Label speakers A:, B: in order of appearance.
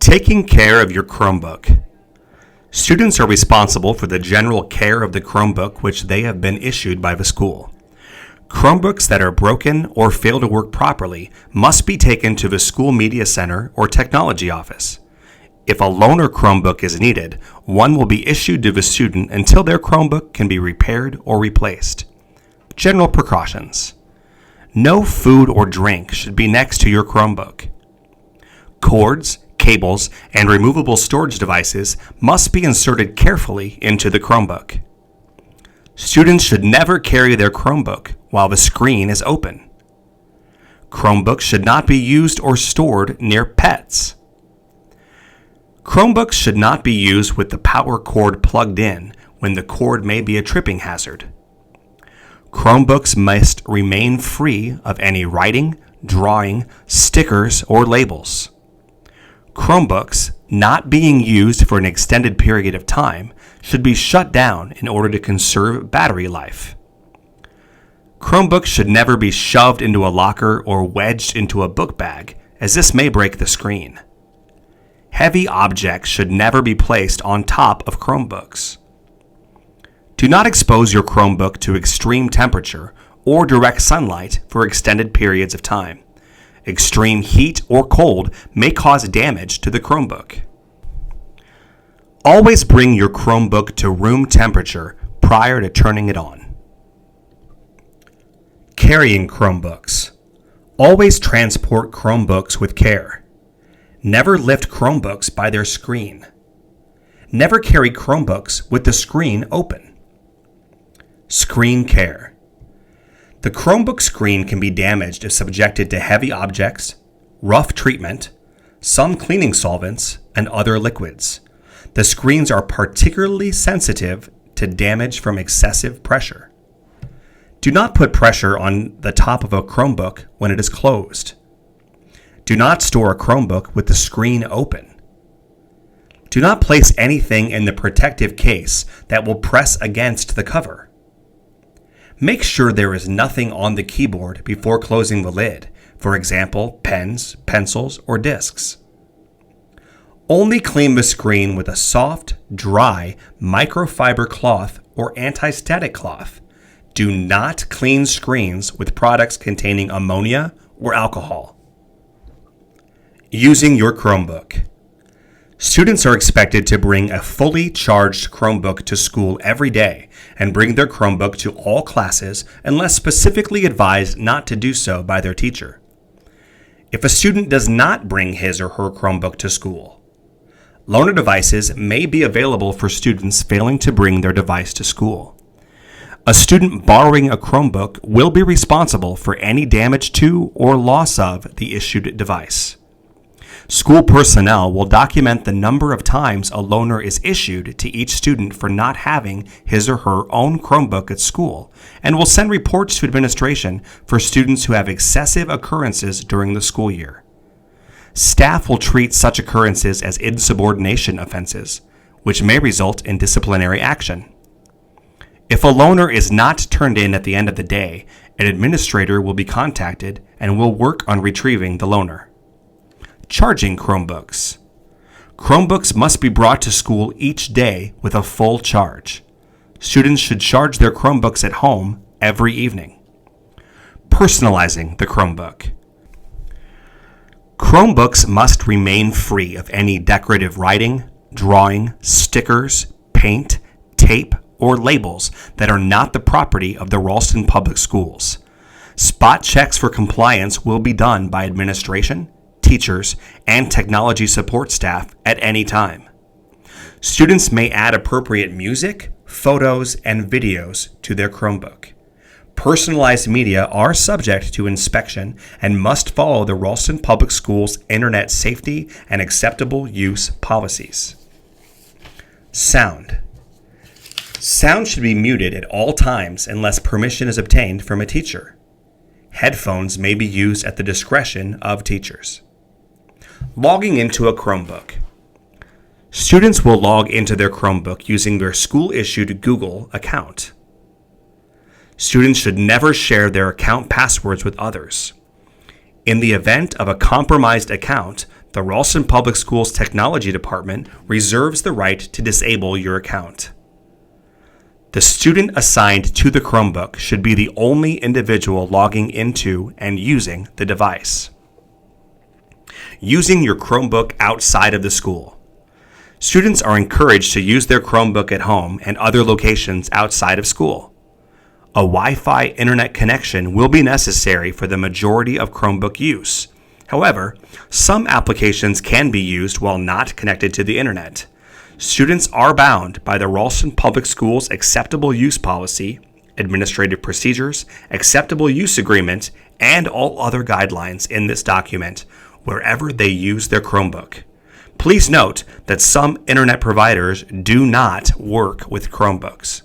A: Taking care of your Chromebook. Students are responsible for the general care of the Chromebook which they have been issued by the school. Chromebooks that are broken or fail to work properly must be taken to the school media center or technology office. If a loaner Chromebook is needed, one will be issued to the student until their Chromebook can be repaired or replaced. General precautions. No food or drink should be next to your Chromebook. Cords, cables, and removable storage devices must be inserted carefully into the Chromebook. Students should never carry their Chromebook while the screen is open. Chromebooks should not be used or stored near pets. Chromebooks should not be used with the power cord plugged in when the cord may be a tripping hazard. Chromebooks must remain free of any writing, drawing, stickers, or labels. Chromebooks not being used for an extended period of time should be shut down in order to conserve battery life. Chromebooks should never be shoved into a locker or wedged into a book bag, as this may break the screen. Heavy objects should never be placed on top of Chromebooks. Do not expose your Chromebook to extreme temperature or direct sunlight for extended periods of time. Extreme heat or cold may cause damage to the Chromebook. Always bring your Chromebook to room temperature prior to turning it on. Carrying Chromebooks. Always transport Chromebooks with care. Never lift Chromebooks by their screen. Never carry Chromebooks with the screen open. Screen care. The Chromebook screen can be damaged if subjected to heavy objects, rough treatment, some cleaning solvents, and other liquids. The screens are particularly sensitive to damage from excessive pressure. Do not put pressure on the top of a Chromebook when it is closed. Do not store a Chromebook with the screen open. Do not place anything in the protective case that will press against the cover. Make sure there is nothing on the keyboard before closing the lid, for example, pens, pencils, or discs. Only clean the screen with a soft, dry, microfiber cloth or anti-static cloth. Do not clean screens with products containing ammonia or alcohol. Using your Chromebook. Students are expected to bring a fully charged Chromebook to school every day and bring their Chromebook to all classes unless specifically advised not to do so by their teacher. If a student does not bring his or her Chromebook to school, loaner devices may be available for students failing to bring their device to school. A student borrowing a Chromebook will be responsible for any damage to or loss of the issued device. School personnel will document the number of times a loaner is issued to each student for not having his or her own Chromebook at school, and will send reports to administration for students who have excessive occurrences during the school year. Staff will treat such occurrences as insubordination offenses, which may result in disciplinary action. If a loaner is not turned in at the end of the day, an administrator will be contacted and will work on retrieving the loaner. Charging Chromebooks. Chromebooks must be brought to school each day with a full charge. Students should charge their Chromebooks at home every evening. Personalizing the Chromebook. Chromebooks must remain free of any decorative writing, drawing, stickers, paint, tape, or labels that are not the property of the Ralston Public Schools. Spot checks for compliance will be done by administration, teachers, and technology support staff at any time. Students may add appropriate music, photos, and videos to their Chromebook. Personalized media are subject to inspection and must follow the Ralston Public Schools Internet safety and acceptable use policies. Sound. Sound should be muted at all times unless permission is obtained from a teacher. Headphones may be used at the discretion of teachers. Logging into a Chromebook. Students will log into their Chromebook using their school-issued Google account. Students should never share their account passwords with others. In the event of a compromised account, The Ralston Public Schools Technology Department reserves the right to disable your account. The student assigned to the Chromebook should be the only individual logging into and using the device. Using your Chromebook outside of the school. Students are encouraged to use their Chromebook at home and other locations outside of school. A Wi-Fi internet connection will be necessary for the majority of Chromebook use. However, some applications can be used while not connected to the internet. Students are bound by the Ralston Public Schools Acceptable Use Policy, Administrative Procedures, Acceptable Use Agreement, and all other guidelines in this document wherever they use their Chromebook. Please note that some internet providers do not work with Chromebooks.